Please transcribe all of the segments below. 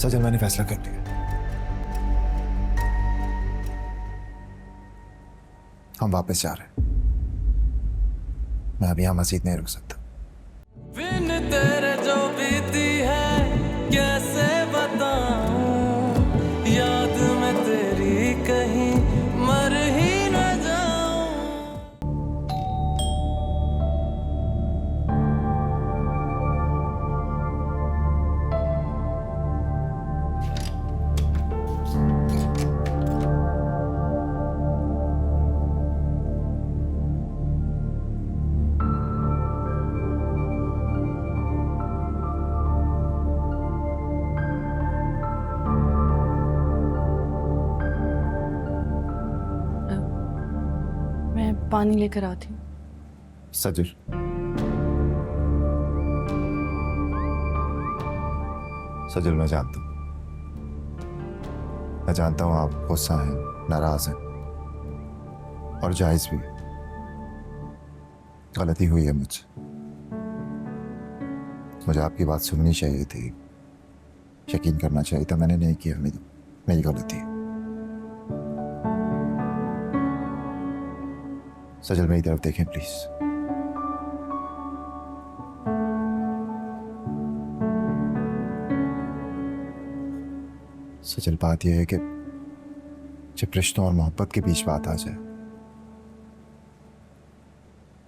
सजल, मैंने फैसला कर लिया। हम वापस जा रहे हैं। मैं अब यहाँ मस्जिद नहीं रुक सकता। बिन तेरे जो बीती है कैसे बताऊं, याद में तेरी कहीं मर ही न जाऊं। मैं पानी लेकर आती हूँ। सजल, सजल, मैं जानता हूँ, आप गुस्सा हैं, नाराज हैं, और जायज भी है। गलती हुई है मुझसे। मुझे आपकी बात सुननी चाहिए थी, यकीन करना चाहिए था। मैंने नहीं किया। मेरी गलती है। सजल, मेरी तरफ देखें प्लीज। सजल, बात यह है कि जब रिश्तों और मोहब्बत के बीच बात आ जाए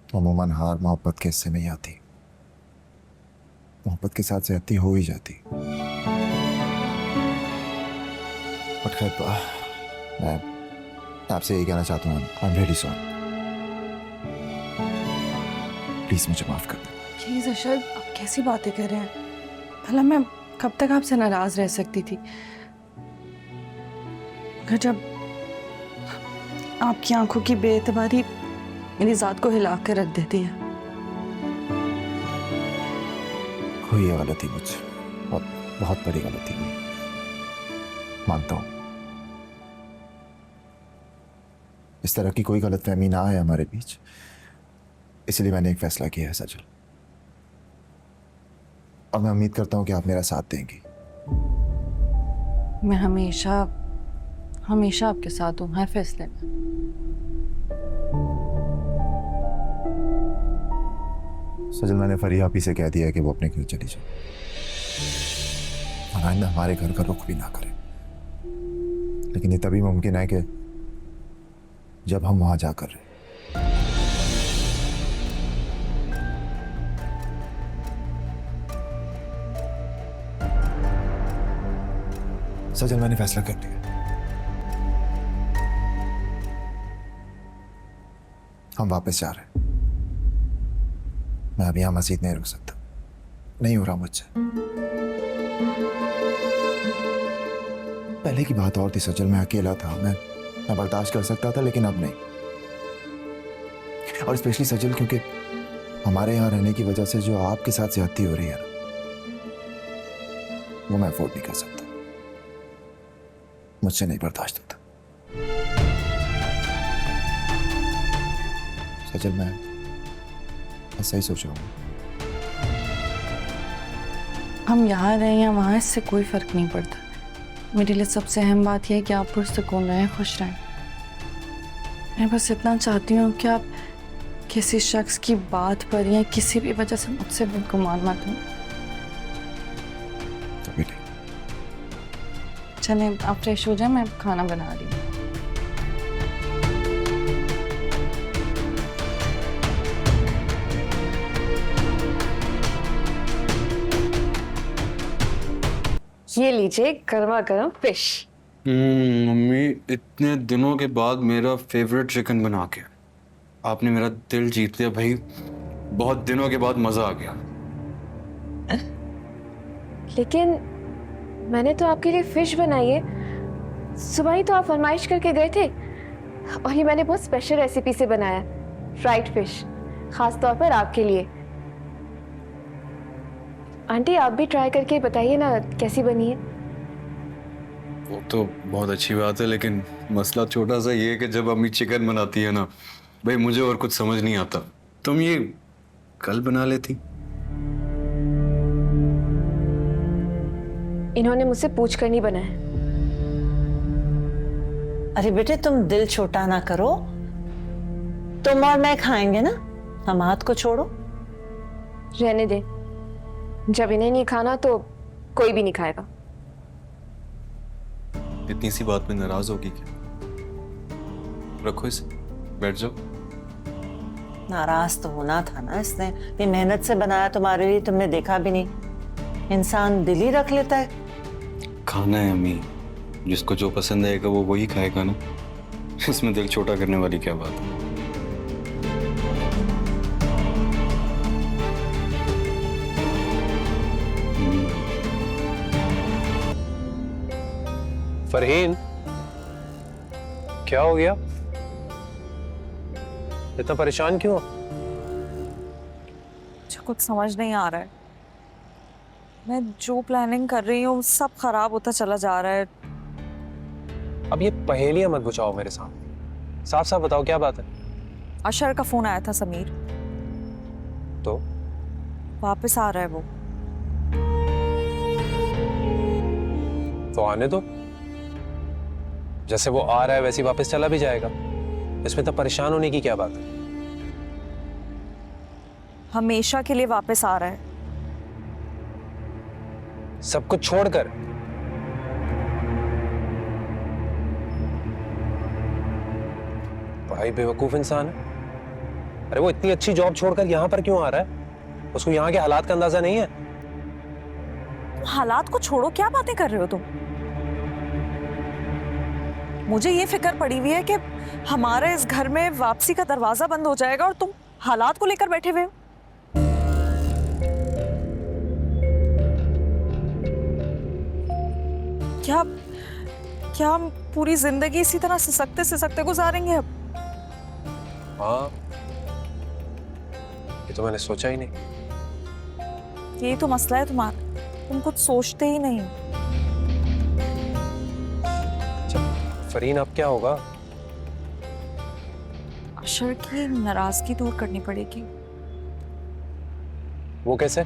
तो अमूमन हार मोहब्बत के हिस्से में ही आती। मोहब्बत के साथ ज्यादती हो ही जाती। बट खैर, मैं आपसे यही कहना चाहता हूँ, I am really sorry. Please मुझे माफ कर दो। प्लीज अरशद, आप कैसी बातें कर रहे हैं? भला मैं कब तक आपसे नाराज रह सकती थी? मगर जब आपकी आंखों की बेएतबारी मेरी जात को हिला कर रख देती है। हुई है गलती मुझसे, बहुत बड़ी गलती हुई, मानता हूं। इस तरह की कोई गलतफहमी ना आए हमारे बीच, इसलिए मैंने एक फैसला किया है सजल, और मैं उम्मीद करता हूं कि आप मेरा साथ देंगी। मैं हमेशा हमेशा आपके साथ हूँ हर फैसले में। सजल, मैंने फरिया आपी से कह दिया है कि वो अपने घर चली जाए और आइंदा हमारे घर का रुख भी ना करे। लेकिन ये तभी मुमकिन है कि जब हम वहां जाकर रहे। सजल, मैंने फैसला कर लिया। हम वापस जा रहे हैं। मैं अब यहां मस्जिद नहीं रुक सकता। नहीं हो रहा मुझसे। पहले की बात और थी सजल, मैं अकेला था, मैं बर्दाश्त कर सकता था, लेकिन अब नहीं। और स्पेशली सजल, क्योंकि हमारे यहाँ रहने की वजह से जो आपके साथ ज्यादती हो रही है ना, वो मैं अफोर्ड नहीं कर सकता। मुझसे नहीं बर्दाश्त होता। सजल, मैं ऐसा ही सोच रहा हूँ। हम यहाँ रहें या वहाँ, इससे कोई फर्क नहीं पड़ता। मेरे लिए सबसे अहम बात यह है कि आप पुरसुकून रहें, खुश रहें। मैं बस इतना चाहती हूँ कि आप किसी शख्स की बात पर या किसी भी वजह से मुझसे बदगुमान मत हो। चलें, आप फ्रेश हो जाएं, मैं खाना बना रही हूँ। ये लीजिए गर्मा गर्म फिश। मम्मी, इतने दिनों के बाद मेरा फेवरेट चिकन बना के आपने मेरा दिल जीत लिया भाई। बहुत दिनों के बाद मजा आ गया। लेकिन मैंने तो आपके लिए फिश बनाई है। सुबह ही तो आप फरमाइश करके गए थे, और ये मैंने बहुत स्पेशल रेसिपी से बनाया, फ्राइड फिश, खास तौर पर आपके लिए। आंटी, आप भी ट्राई करके बताइए ना कैसी बनी है। वो तो बहुत अच्छी बात है, लेकिन मसला छोटा सा ये है कि जब अम्मी चिकन बनाती है ना भाई, मुझे और कुछ समझ नहीं आता। तुम ये कल बना लेती। इन्होंने मुझसे पूछ कर नहीं बनाया। अरे बेटे तुम दिल छोटा ना करो, तुम और मैं खाएंगे ना, हम हाथ को छोड़ो। रहने दे, जब इन्हें नहीं खाना तो कोई भी नहीं खाएगा। इतनी सी बात में नाराज होगी क्या? रखो इसे, बैठ जाओ। नाराज तो होना था ना, इसने ये मेहनत से बनाया तुम्हारे लिए, तुमने देखा भी नहीं। इंसान दिल ही रख लेता है। खाना है अम्मी, जिसको जो पसंद आएगा वो वही खाएगा ना। इसमें दिल छोटा करने वाली क्या बात है? फरहीन, क्या हो गया? इतना परेशान क्यों? मुझे कुछ समझ नहीं आ रहा है। मैं जो प्लानिंग कर रही हूँ सब खराब होता चला जा रहा है। अब ये पहेलियां मत बुझाओ मेरे साथ, साफ साफ बताओ क्या बात है। अशर का फोन आया था समीर, तो वापस आ रहा है वो। आने दो, जैसे वो आ रहा है वैसे ही वापस चला भी जाएगा। इसमें तो परेशान होने की क्या बात है? हमेशा के लिए वापस आ रहा है। सब कुछ छोड़कर? भाई बेवकूफ इंसान है। अरे वो इतनी अच्छी जॉब छोड़कर यहां पर क्यों आ रहा है? उसको यहाँ के हालात का अंदाजा नहीं है? हालात को छोड़ो, क्या बातें कर रहे हो तुम? मुझे ये फिक्र पड़ी हुई है कि हमारे इस घर में वापसी का दरवाजा बंद हो जाएगा और तुम हालात को लेकर बैठे हुए हो। क्या क्या हम पूरी जिंदगी इसी तरह सिसकते सिसकते गुजारेंगे अब? हाँ, ये तो मैंने सोचा ही नहीं। यही तो मसला है तुम्हारा, तुम कुछ सोचते ही नहीं। फरीन अब क्या होगा? अशर की नाराजगी दूर करनी पड़ेगी। वो कैसे?